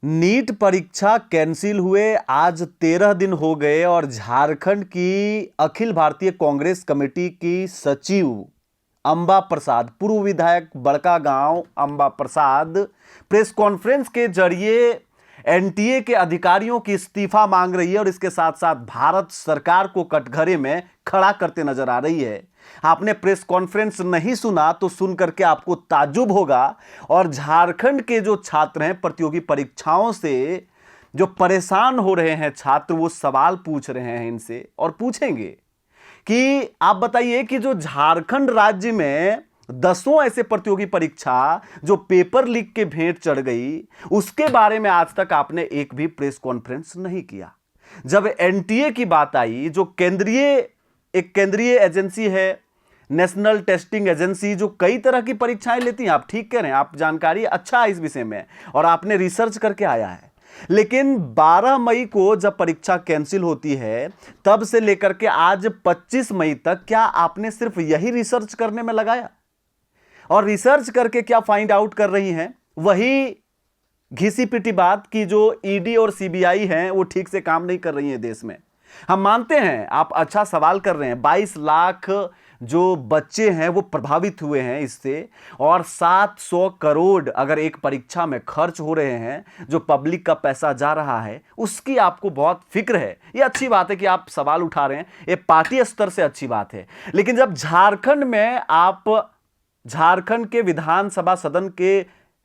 NEET परीक्षा cancel हुए आज 13 दिन हो गए और झारखंड की अखिल भारतीय कांग्रेस कमेटी की सचिव अंबा प्रसाद, पूर्व विधायक बड़का गांव अंबा प्रसाद, प्रेस कॉन्फ्रेंस के जरिए एनटीए के अधिकारियों की इस्तीफा मांग रही है और इसके साथ साथ भारत सरकार को कटघरे में खड़ा करते नजर आ रही है। आपने प्रेस कॉन्फ्रेंस नहीं सुना तो सुन करके आपको ताज्जुब होगा। और झारखंड के जो छात्र हैं, प्रतियोगी परीक्षाओं से जो परेशान हो रहे हैं छात्र, वो सवाल पूछ रहे हैं इनसे और पूछेंगे कि आप बताइए कि जो झारखंड राज्य में 10 ऐसे प्रतियोगी परीक्षा जो पेपर लीक के भेंट चढ़ गई, उसके बारे में आज तक आपने एक भी प्रेस कॉन्फ्रेंस नहीं किया। जब एनटीए की बात आई, जो एक केंद्रीय एजेंसी है, नेशनल टेस्टिंग एजेंसी, जो कई तरह की परीक्षाएं लेती हैं, आप ठीक कह रहे हैं, आप जानकारी अच्छा है इस विषय में और आपने रिसर्च करके आया है। लेकिन 12 मई को जब परीक्षा कैंसिल होती है, तब से लेकर के आज 25 मई तक क्या आपने सिर्फ यही रिसर्च करने में लगाया? और रिसर्च करके क्या फाइंड आउट कर रही हैं? वही घिसी पिटी बात की जो ईडी और सीबीआई हैं वो ठीक से काम नहीं कर रही हैं देश में। हम मानते हैं, आप अच्छा सवाल कर रहे हैं। 22 लाख जो बच्चे हैं वो प्रभावित हुए हैं इससे, और 700 करोड़ अगर एक परीक्षा में खर्च हो रहे हैं, जो पब्लिक का पैसा जा रहा है, उसकी आपको बहुत फिक्र है। ये अच्छी बात है कि आप सवाल उठा रहे हैं, ये पार्टी स्तर से अच्छी बात है। लेकिन जब झारखंड में आप झारखंड के विधानसभा सदन के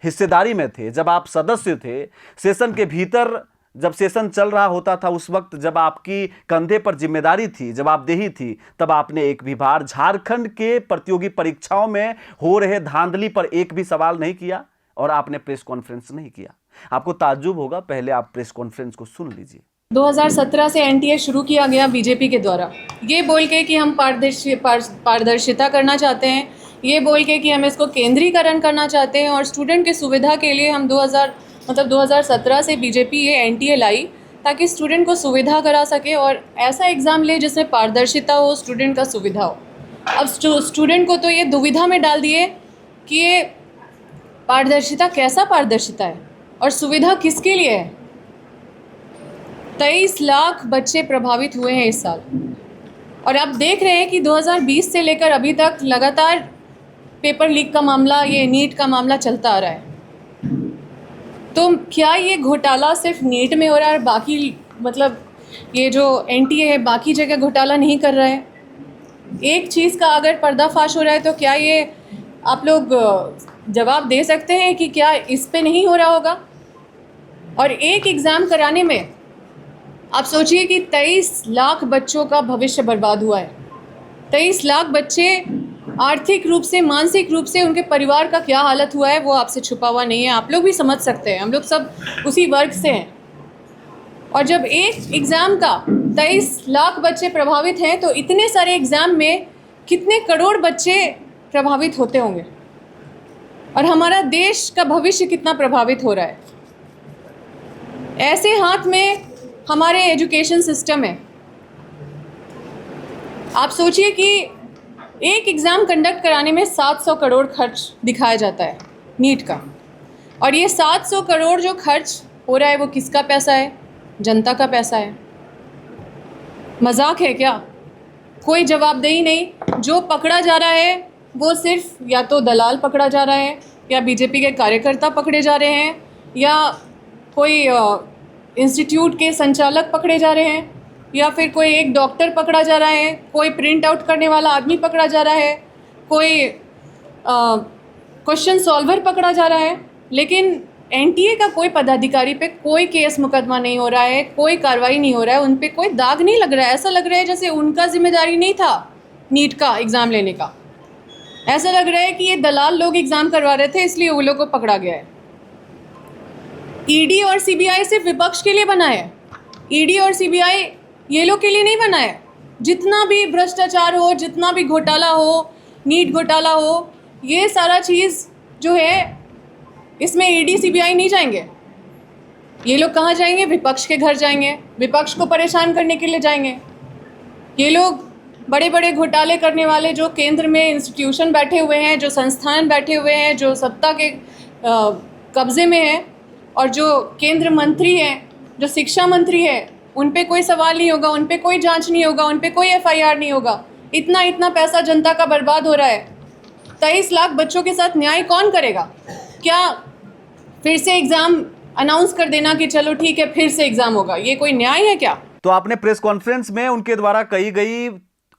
हिस्सेदारी में थे, जब आप सदस्य थे, सेशन के भीतर जब सेशन चल रहा होता था, उस वक्त जब आपकी कंधे पर जिम्मेदारी थी, जवाबदेही थी, तब आपने एक भी बार झारखंड के प्रतियोगी परीक्षाओं में हो रहे धांधली पर एक भी सवाल नहीं किया और आपने प्रेस कॉन्फ्रेंस नहीं किया। आपको ताज्जुब होगा, पहले आप प्रेस कॉन्फ्रेंस को सुन लीजिए। 2017 से एनटीए शुरू किया गया बीजेपी के द्वारा, ये बोल के कि हम पारदर्शिता करना चाहते हैं, ये बोल के कि हम इसको केंद्रीकरण करना चाहते हैं और स्टूडेंट की सुविधा के लिए हम 2017 से बीजेपी ये एनटीए लाई ताकि स्टूडेंट को सुविधा करा सके और ऐसा एग्ज़ाम ले जिसमें पारदर्शिता हो, स्टूडेंट का सुविधा हो। अब स्टूडेंट को तो ये दुविधा में डाल दिए कि ये पारदर्शिता कैसा पारदर्शिता है और सुविधा किसके लिए है। 23 लाख बच्चे प्रभावित हुए हैं इस साल और आप देख रहे हैं कि 2020 से लेकर अभी तक लगातार पेपर लीक का मामला, ये नीट का मामला चलता आ रहा है। तो क्या ये घोटाला सिर्फ नीट में हो रहा है, बाकी मतलब ये जो एनटीए है बाकी जगह घोटाला नहीं कर रहा है? एक चीज़ का अगर पर्दाफाश हो रहा है तो क्या ये आप लोग जवाब दे सकते हैं कि क्या इस पे नहीं हो रहा होगा? और एक एग्ज़ाम कराने में आप सोचिए कि 23 लाख बच्चों का भविष्य बर्बाद हुआ है। 23 लाख बच्चे आर्थिक रूप से, मानसिक रूप से उनके परिवार का क्या हालत हुआ है वो आपसे छुपा हुआ नहीं है। आप लोग भी समझ सकते हैं, हम लोग सब उसी वर्ग से हैं। और जब एक एग्ज़ाम का 23 लाख बच्चे प्रभावित हैं तो इतने सारे एग्ज़ाम में कितने करोड़ बच्चे प्रभावित होते होंगे और हमारा देश का भविष्य कितना प्रभावित हो रहा है। ऐसे हाथ में हमारे एजुकेशन सिस्टम है। आप सोचिए कि एक एग्ज़ाम कंडक्ट कराने में 700 करोड़ खर्च दिखाया जाता है नीट का, और ये 700 करोड़ जो खर्च हो रहा है वो किसका पैसा है? जनता का पैसा है। मजाक है क्या? कोई जवाबदेही नहीं। जो पकड़ा जा रहा है वो सिर्फ या तो दलाल पकड़ा जा रहा है, या बीजेपी के कार्यकर्ता पकड़े जा रहे हैं, या कोई इंस्टीट्यूट के संचालक पकड़े जा रहे हैं, या फिर कोई एक डॉक्टर पकड़ा जा रहा है, कोई प्रिंट आउट करने वाला आदमी पकड़ा जा रहा है, कोई क्वेश्चन सॉल्वर पकड़ा जा रहा है। लेकिन एनटीए का कोई पदाधिकारी पे कोई केस मुकदमा नहीं हो रहा है, कोई कार्रवाई नहीं हो रहा है, उन पे कोई दाग नहीं लग रहा है। ऐसा लग रहा है जैसे उनका जिम्मेदारी नहीं था नीट का एग्ज़ाम लेने का। ऐसा लग रहा है कि ये दलाल लोग एग्ज़ाम करवा रहे थे इसलिए वो लोग को पकड़ा गया है। ईडी और सीबीआई सिर्फ विपक्ष के लिए बना है। ईडी और सीबीआई ये लोग के लिए नहीं बना है। जितना भी भ्रष्टाचार हो, जितना भी घोटाला हो, नीट घोटाला हो, ये सारा चीज़ जो है इसमें ईडी सीबीआई नहीं जाएंगे। ये लोग कहाँ जाएंगे? विपक्ष के घर जाएंगे, विपक्ष को परेशान करने के लिए जाएंगे। ये लोग बड़े बड़े घोटाले करने वाले जो केंद्र में इंस्टीट्यूशन बैठे हुए हैं, जो संस्थान बैठे हुए हैं, जो सत्ता के कब्ज़े में हैं, और जो केंद्र मंत्री हैं, जो शिक्षा मंत्री है, उन पे कोई सवाल नहीं होगा, उन पे कोई जांच नहीं होगा, उन पे कोई एफआईआर नहीं होगा। इतना इतना पैसा जनता का बर्बाद हो रहा है। 23 लाख बच्चों के साथ न्याय कौन करेगा? क्या फिर से एग्ज़ाम अनाउंस कर देना कि चलो ठीक है फिर से एग्ज़ाम होगा, ये कोई न्याय है क्या? तो आपने प्रेस कॉन्फ्रेंस में उनके द्वारा कही गई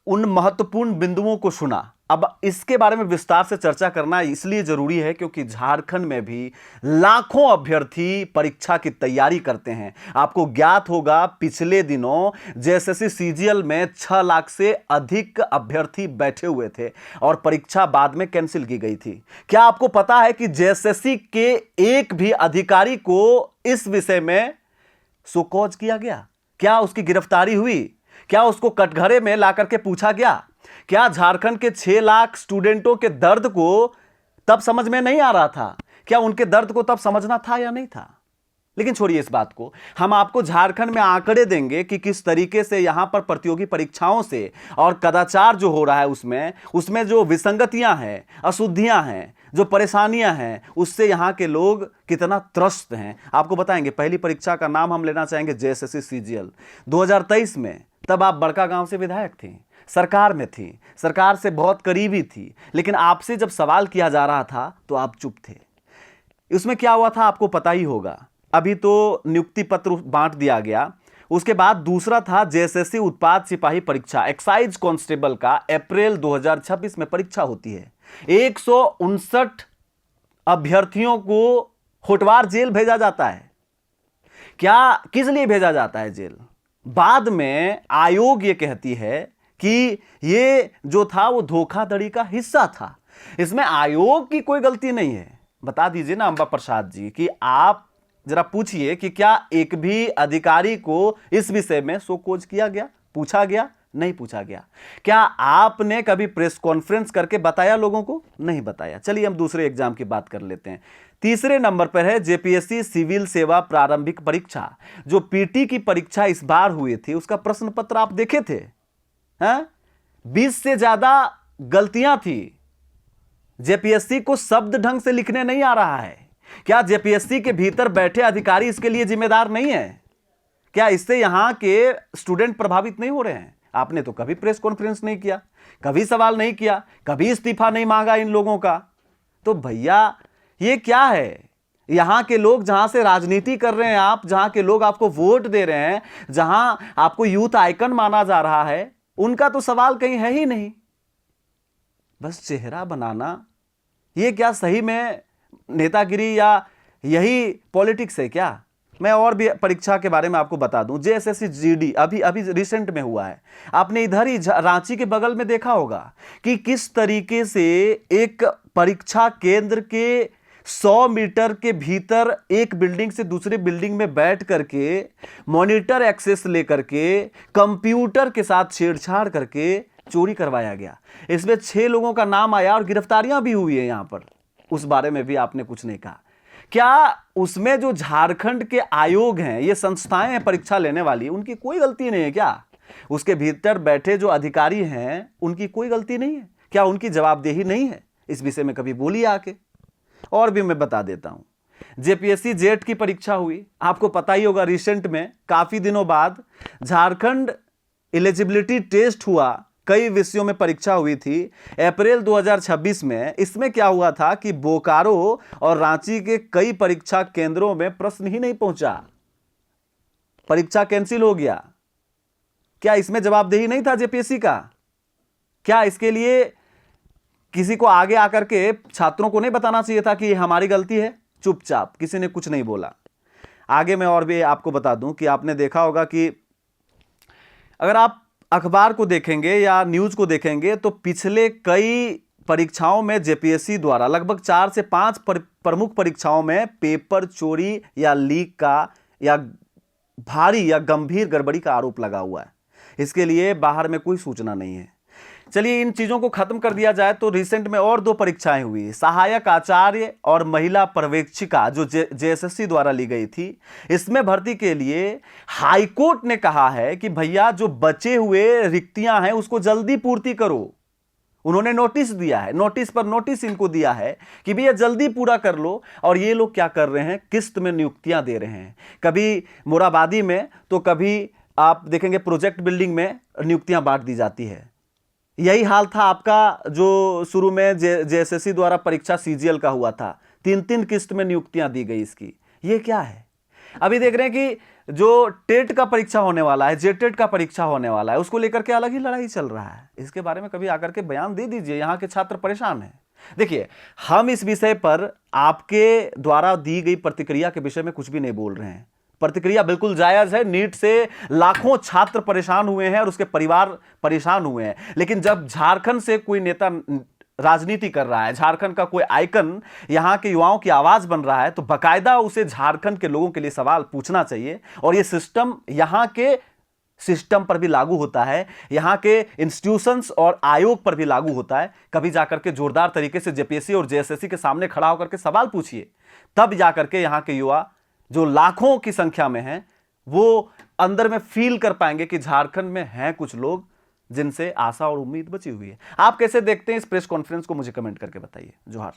उन महत्वपूर्ण बिंदुओं को सुना। अब इसके बारे में विस्तार से चर्चा करना इसलिए जरूरी है क्योंकि झारखंड में भी लाखों अभ्यर्थी परीक्षा की तैयारी करते हैं। आपको ज्ञात होगा पिछले दिनों जेएसएससी सीजीएल में 6 लाख से अधिक अभ्यर्थी बैठे हुए थे और परीक्षा बाद में कैंसिल की गई थी। क्या आपको पता है कि जेएसएससी के एक भी अधिकारी को इस विषय में शोकॉज किया गया? क्या उसकी गिरफ्तारी हुई? क्या उसको कटघरे में लाकर के पूछा गया? क्या झारखंड के 6 लाख स्टूडेंटों के दर्द को तब समझ में नहीं आ रहा था? क्या उनके दर्द को तब समझना था या नहीं था? लेकिन छोड़िए इस बात को, हम आपको झारखंड में आंकड़े देंगे कि किस तरीके से यहां पर प्रतियोगी परीक्षाओं से और कदाचार जो हो रहा है उसमें जो विसंगतियां हैं, अशुद्धियां हैं, जो परेशानियां हैं, उससे यहां के लोग कितना त्रस्त हैं आपको बताएंगे। पहली परीक्षा का नाम हम लेना चाहेंगे जेएसएससी सीजीएल 2023 में। तब आप बड़कागांव से विधायक थी, सरकार में थी, सरकार से बहुत करीबी थी, लेकिन आपसे जब सवाल किया जा रहा था तो आप चुप थे। उसमें क्या हुआ था आपको पता ही होगा। अभी तो नियुक्ति पत्र बांट दिया गया। उसके बाद दूसरा था जेएसएससी उत्पाद सिपाही परीक्षा, एक्साइज कांस्टेबल का अप्रैल 2026 में परीक्षा होती है। 159 अभ्यर्थियों को होटवार जेल भेजा जाता है। क्या किस लिए भेजा जाता है जेल? बाद में आयोग ये कहती है कि ये जो था वो धोखाधड़ी का हिस्सा था, इसमें आयोग की कोई गलती नहीं है। बता दीजिए ना अंबा प्रसाद जी कि आप जरा पूछिए कि क्या एक भी अधिकारी को इस विषय में शोकॉज किया गया, पूछा गया? नहीं पूछा गया। क्या आपने कभी प्रेस कॉन्फ्रेंस करके बताया लोगों को? नहीं बताया। चलिए हम दूसरे एग्जाम की बात कर लेते हैं। तीसरे नंबर पर है जेपीएससी सिविल सेवा प्रारंभिक परीक्षा। जो पीटी की परीक्षा इस बार हुई थी उसका प्रश्न पत्र आप देखे थे? 20 से ज्यादा गलतियां थी। जेपीएससी को शब्द ढंग से लिखने नहीं आ रहा है। क्या जेपीएससी के भीतर बैठे अधिकारी इसके लिए जिम्मेदार नहीं है? क्या इससे यहां के स्टूडेंट प्रभावित नहीं हो रहे हैं? आपने तो कभी प्रेस कॉन्फ्रेंस नहीं किया, कभी सवाल नहीं किया, कभी इस्तीफा नहीं मांगा इन लोगों का। तो भैया ये क्या है? यहां के लोग जहां से राजनीति कर रहे हैं आप, जहां के लोग आपको वोट दे रहे हैं, जहां आपको यूथ आइकन माना जा रहा है, उनका तो सवाल कहीं है ही नहीं। बस चेहरा बनाना, ये क्या सही में नेतागिरी या यही पॉलिटिक्स है क्या? मैं और भी परीक्षा के बारे में आपको बता दूं। जेएसएससी जीडी अभी रिसेंट में हुआ है। आपने इधर ही रांची के बगल में देखा होगा कि किस तरीके से एक परीक्षा केंद्र के 100 मीटर के भीतर एक बिल्डिंग से दूसरे बिल्डिंग में बैठ करके मॉनिटर एक्सेस लेकर के कंप्यूटर के साथ छेड़छाड़ करके चोरी करवाया गया। इसमें 6 लोगों का नाम आया और गिरफ्तारियां भी हुई है यहां पर। उस बारे में भी आपने कुछ नहीं कहा। क्या उसमें जो झारखंड के आयोग हैं, ये संस्थाएं हैं परीक्षा लेने वाली, उनकी कोई गलती नहीं है क्या? उसके भीतर बैठे जो अधिकारी हैं उनकी कोई गलती नहीं है क्या? उनकी जवाबदेही नहीं है? इस विषय में कभी बोलिए आके। और भी मैं बता देता हूं। जेपीएससी जेट की परीक्षा हुई, आपको पता ही होगा। रिसेंट में काफी दिनों बाद झारखंड एलिजिबिलिटी टेस्ट हुआ, कई विषयों में परीक्षा हुई थी अप्रैल 2026 में। इसमें क्या हुआ था कि बोकारो और रांची के कई परीक्षा केंद्रों में प्रश्न ही नहीं पहुंचा, परीक्षा कैंसिल हो गया। क्या इसमें जवाबदेही नहीं था जेपीएससी का? क्या इसके लिए किसी को आगे आकर के छात्रों को नहीं बताना चाहिए था कि हमारी गलती है? चुपचाप किसी ने कुछ नहीं बोला। आगे मैं और भी आपको बता दूं कि आपने देखा होगा कि अगर आप अखबार को देखेंगे या न्यूज को देखेंगे तो पिछले कई परीक्षाओं में जेपीएससी द्वारा लगभग 4 से 5 प्रमुख परीक्षाओं में पेपर चोरी या लीक का या भारी या गंभीर गड़बड़ी का आरोप लगा हुआ है। इसके लिए बाहर में कोई सूचना नहीं है। चलिए इन चीजों को खत्म कर दिया जाए तो रिसेंट में और 2 परीक्षाएं हुई, सहायक आचार्य और महिला पर्यवेक्षिका, जो जेएसएससी द्वारा ली गई थी। इसमें भर्ती के लिए हाईकोर्ट ने कहा है कि भैया जो बचे हुए रिक्तियां हैं उसको जल्दी पूर्ति करो। उन्होंने नोटिस दिया है, नोटिस पर नोटिस इनको दिया है कि भैया जल्दी पूरा कर लो। और ये लोग क्या कर रहे हैं, किस्त में नियुक्तियां दे रहे हैं, कभी मोराबादी में तो कभी आप देखेंगे प्रोजेक्ट बिल्डिंग में नियुक्तियां बांट दी जाती है। यही हाल था आपका जो शुरू में जेएसएससी द्वारा परीक्षा सीजीएल का हुआ था, 3-3 किस्त में नियुक्तियां दी गई इसकी। ये क्या है? अभी देख रहे हैं कि जो टेट का परीक्षा होने वाला है, जेटेट का परीक्षा होने वाला है, उसको लेकर के अलग ही लड़ाई चल रहा है। इसके बारे में कभी आकर के बयान दे दीजिए, यहां के छात्र परेशान हैं। देखिए, हम इस विषय पर आपके द्वारा दी गई प्रतिक्रिया के विषय में कुछ भी नहीं बोल रहे हैं। प्रतिक्रिया बिल्कुल जायज है। नीट से लाखों छात्र परेशान हुए हैं और उसके परिवार परेशान हुए हैं, लेकिन जब झारखंड से कोई नेता राजनीति कर रहा है, झारखंड का कोई आइकन यहां के युवाओं की आवाज बन रहा है, तो बकायदा उसे झारखंड के लोगों के लिए सवाल पूछना चाहिए। और यह सिस्टम यहां के सिस्टम पर भी लागू होता है, यहां के इंस्टीट्यूशंस और आयोग पर भी लागू होता है। कभी जाकर के जोरदार तरीके से जेपीएससी और जेएसएससी के सामने खड़ा होकर के सवाल पूछिए, तब जाकर के यहां के युवा जो लाखों की संख्या में हैं, वो अंदर में फील कर पाएंगे कि झारखंड में हैं कुछ लोग जिनसे आशा और उम्मीद बची हुई है। आप कैसे देखते हैं इस प्रेस कॉन्फ्रेंस को, मुझे कमेंट करके बताइए। जोहार।